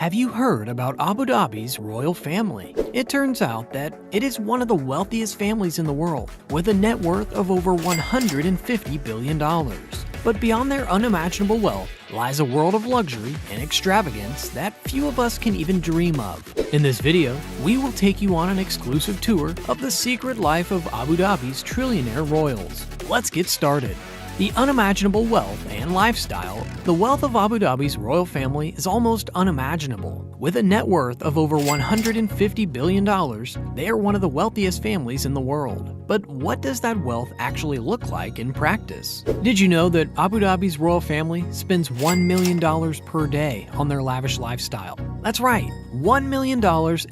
Have you heard about Abu Dhabi's royal family? It turns out that it is one of the wealthiest families in the world, with a net worth of over $150 billion. But beyond their unimaginable wealth lies a world of luxury and extravagance that few of us can even dream of. In this video, we will take you on an exclusive tour of the secret life of Abu Dhabi's Trillionaire royals. Let's get started. The unimaginable wealth and lifestyle. The wealth of Abu Dhabi's royal family is almost unimaginable. With a net worth of over $150 billion, they are one of the wealthiest families in the world. But what does that wealth actually look like in practice? Did you know that Abu Dhabi's royal family spends $1 million per day on their lavish lifestyle? That's right, $1 million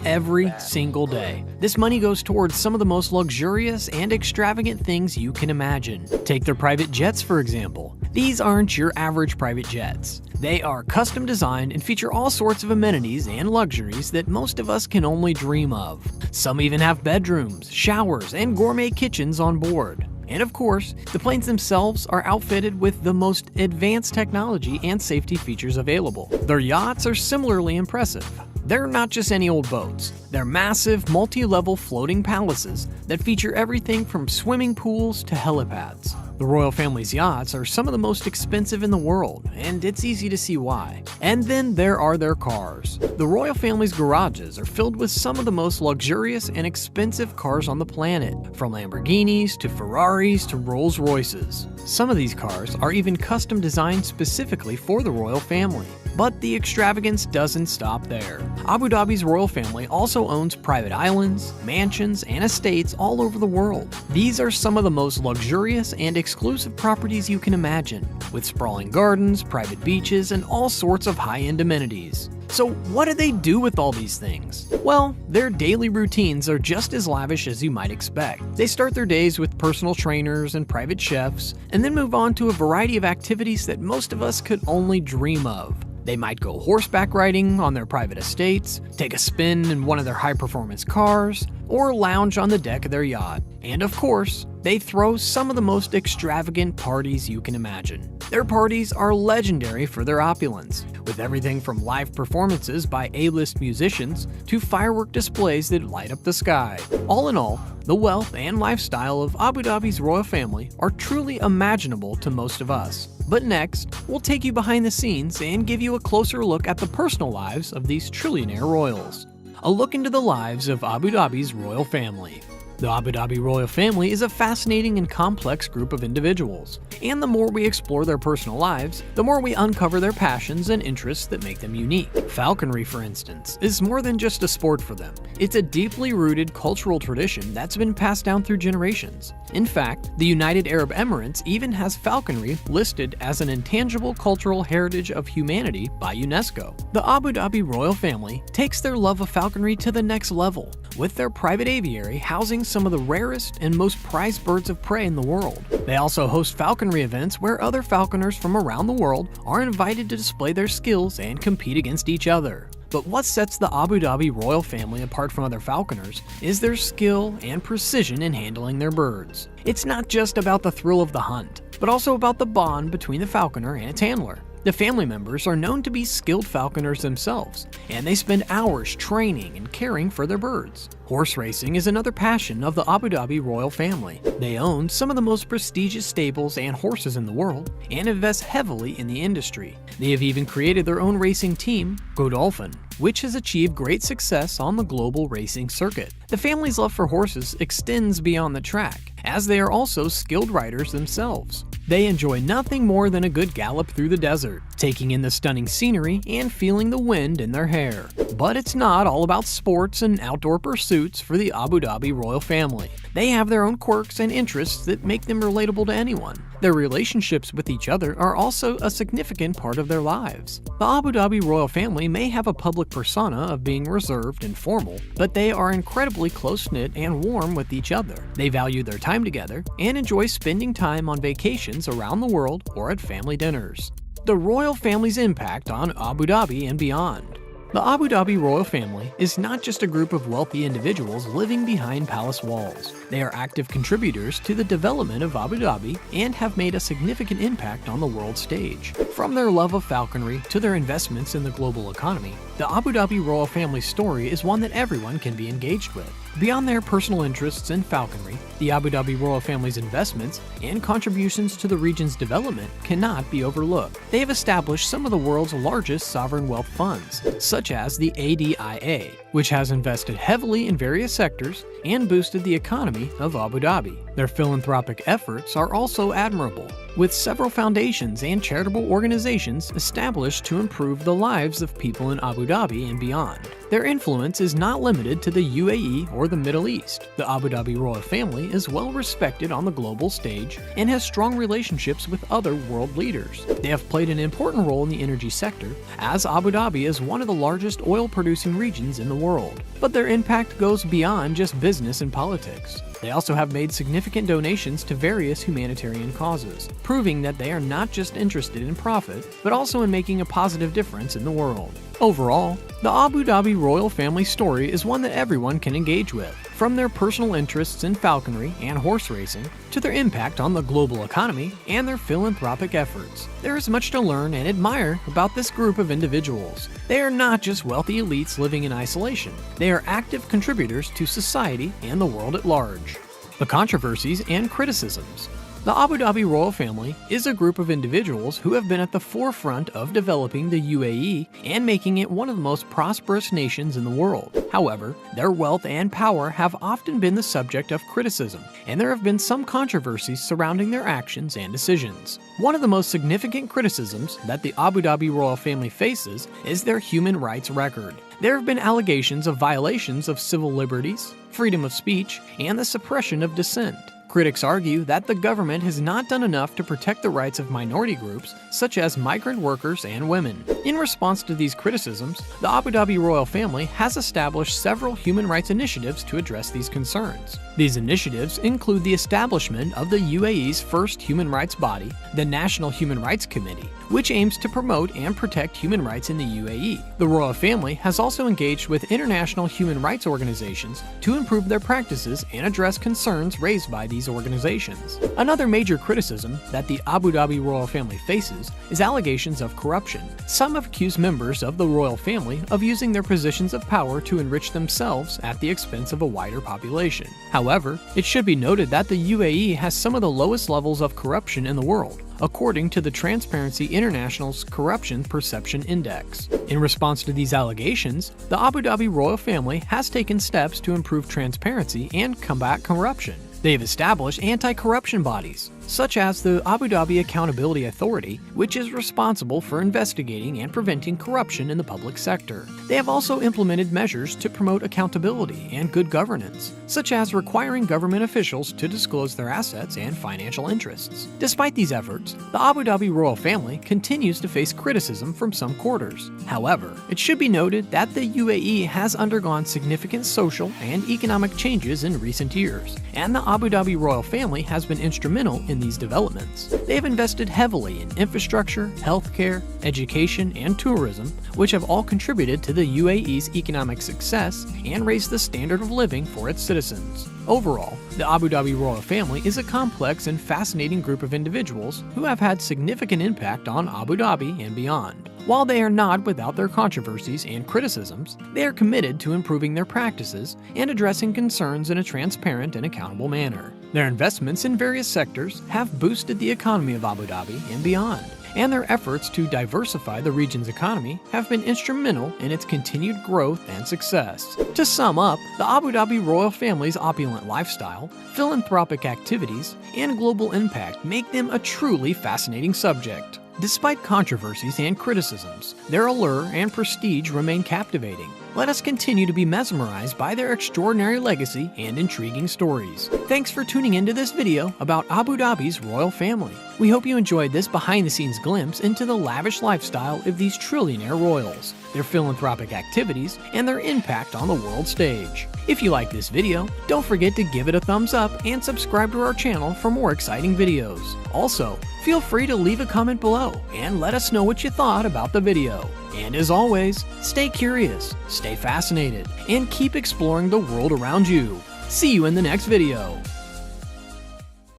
every single day. This money goes towards some of the most luxurious and extravagant things you can imagine. Take their private jets, for example. These aren't your average private jets. They are custom designed and feature all sorts of amenities and luxuries that most of us can only dream of. Some even have bedrooms, showers, and gourmet kitchens on board. And of course, the planes themselves are outfitted with the most advanced technology and safety features available. Their yachts are similarly impressive. They're not just any old boats. They're massive, multi-level floating palaces that feature everything from swimming pools to helipads. The royal family's yachts are some of the most expensive in the world, and it's easy to see why. And then there are their cars. The royal family's garages are filled with some of the most luxurious and expensive cars on the planet, from Lamborghinis to Ferraris to Rolls-Royces. Some of these cars are even custom designed specifically for the royal family. But the extravagance doesn't stop there. Abu Dhabi's royal family also owns private islands, mansions, and estates all over the world. These are some of the most luxurious and exclusive properties you can imagine, with sprawling gardens, private beaches, and all sorts of high-end amenities. So what do they do with all these things? Well, their daily routines are just as lavish as you might expect. They start their days with personal trainers and private chefs, and then move on to a variety of activities that most of us could only dream of. They might go horseback riding on their private estates, take a spin in one of their high-performance cars, or lounge on the deck of their yacht. And of course, they throw some of the most extravagant parties you can imagine. Their parties are legendary for their opulence, with everything from live performances by A-list musicians to firework displays that light up the sky. All in all, the wealth and lifestyle of Abu Dhabi's royal family are truly imaginable to most of us. But next, we'll take you behind the scenes and give you a closer look at the personal lives of these Trillionaire royals. A look into the lives of Abu Dhabi's royal family. The Abu Dhabi royal family is a fascinating and complex group of individuals, and the more we explore their personal lives, the more we uncover their passions and interests that make them unique. Falconry, for instance, is more than just a sport for them. It's a deeply rooted cultural tradition that's been passed down through generations. In fact, the United Arab Emirates even has falconry listed as an intangible cultural heritage of humanity by UNESCO. The Abu Dhabi royal family takes their love of falconry to the next level, with their private aviary housing some of the rarest and most prized birds of prey in the world. They also host falconry events where other falconers from around the world are invited to display their skills and compete against each other. But what sets the Abu Dhabi royal family apart from other falconers is their skill and precision in handling their birds. It's not just about the thrill of the hunt, but also about the bond between the falconer and its handler. The family members are known to be skilled falconers themselves, and they spend hours training and caring for their birds. Horse racing is another passion of the Abu Dhabi royal family. They own some of the most prestigious stables and horses in the world, and invest heavily in the industry. They have even created their own racing team, Godolphin, which has achieved great success on the global racing circuit. The family's love for horses extends beyond the track, as they are also skilled riders themselves. They enjoy nothing more than a good gallop through the desert, taking in the stunning scenery and feeling the wind in their hair. But it's not all about sports and outdoor pursuits for the Abu Dhabi royal family. They have their own quirks and interests that make them relatable to anyone. Their relationships with each other are also a significant part of their lives. The Abu Dhabi royal family may have a public persona of being reserved and formal, but they are incredibly close-knit and warm with each other. They value their time together and enjoy spending time on vacations around the world or at family dinners. The royal family's impact on Abu Dhabi and beyond. The Abu Dhabi royal family is not just a group of wealthy individuals living behind palace walls. They are active contributors to the development of Abu Dhabi and have made a significant impact on the world stage. From their love of falconry to their investments in the global economy, the Abu Dhabi royal family story is one that everyone can be engaged with. Beyond their personal interests in falconry, the Abu Dhabi royal family's investments and contributions to the region's development cannot be overlooked. They have established some of the world's largest sovereign wealth funds, such as the ADIA, which has invested heavily in various sectors and boosted the economy of Abu Dhabi. Their philanthropic efforts are also admirable, with several foundations and charitable organizations established to improve the lives of people in Abu Dhabi and beyond. Their influence is not limited to the UAE or the Middle East. The Abu Dhabi royal family is well respected on the global stage and has strong relationships with other world leaders. They have played an important role in the energy sector, as Abu Dhabi is one of the largest oil-producing regions in the world. But their impact goes beyond just business and politics. They also have made significant donations to various humanitarian causes, proving that they are not just interested in profit, but also in making a positive difference in the world. Overall, the Abu Dhabi royal family story is one that everyone can engage with, from their personal interests in falconry and horse racing to their impact on the global economy and their philanthropic efforts. There is much to learn and admire about this group of individuals. They are not just wealthy elites living in isolation. They are active contributors to society and the world at large. The controversies and criticisms. The Abu Dhabi royal family is a group of individuals who have been at the forefront of developing the UAE and making it one of the most prosperous nations in the world. However, their wealth and power have often been the subject of criticism, and there have been some controversies surrounding their actions and decisions. One of the most significant criticisms that the Abu Dhabi royal family faces is their human rights record. There have been allegations of violations of civil liberties, freedom of speech, and the suppression of dissent. Critics argue that the government has not done enough to protect the rights of minority groups, such as migrant workers and women. In response to these criticisms, the Abu Dhabi royal family has established several human rights initiatives to address these concerns. These initiatives include the establishment of the UAE's first human rights body, the National Human Rights Committee, which aims to promote and protect human rights in the UAE. The royal family has also engaged with international human rights organizations to improve their practices and address concerns raised by these organizations. Another major criticism that the Abu Dhabi royal family faces is allegations of corruption. Some have accused members of the royal family of using their positions of power to enrich themselves at the expense of a wider population. However, it should be noted that the UAE has some of the lowest levels of corruption in the world, according to the Transparency International's Corruption Perception Index. In response to these allegations, the Abu Dhabi royal family has taken steps to improve transparency and combat corruption. They have established anti-corruption bodies, such as the Abu Dhabi Accountability Authority, which is responsible for investigating and preventing corruption in the public sector. They have also implemented measures to promote accountability and good governance, such as requiring government officials to disclose their assets and financial interests. Despite these efforts, the Abu Dhabi royal family continues to face criticism from some quarters. However, it should be noted that the UAE has undergone significant social and economic changes in recent years, and the Abu Dhabi royal family has been instrumental in these developments. They have invested heavily in infrastructure, healthcare, education, and tourism, which have all contributed to the UAE's economic success and raised the standard of living for its citizens. Overall, the Abu Dhabi royal family is a complex and fascinating group of individuals who have had significant impact on Abu Dhabi and beyond. While they are not without their controversies and criticisms, they are committed to improving their practices and addressing concerns in a transparent and accountable manner. Their investments in various sectors have boosted the economy of Abu Dhabi and beyond, and their efforts to diversify the region's economy have been instrumental in its continued growth and success. To sum up, the Abu Dhabi royal family's opulent lifestyle, philanthropic activities, and global impact make them a truly fascinating subject. Despite controversies and criticisms, their allure and prestige remain captivating. Let us continue to be mesmerized by their extraordinary legacy and intriguing stories. Thanks for tuning into this video about Abu Dhabi's royal family. We hope you enjoyed this behind-the-scenes glimpse into the lavish lifestyle of these trillionaire royals, their philanthropic activities, and their impact on the world stage. If you like this video, don't forget to give it a thumbs up and subscribe to our channel for more exciting videos. Also, feel free to leave a comment below and let us know what you thought about the video. And as always, stay curious, stay fascinated, and keep exploring the world around you. See you in the next video.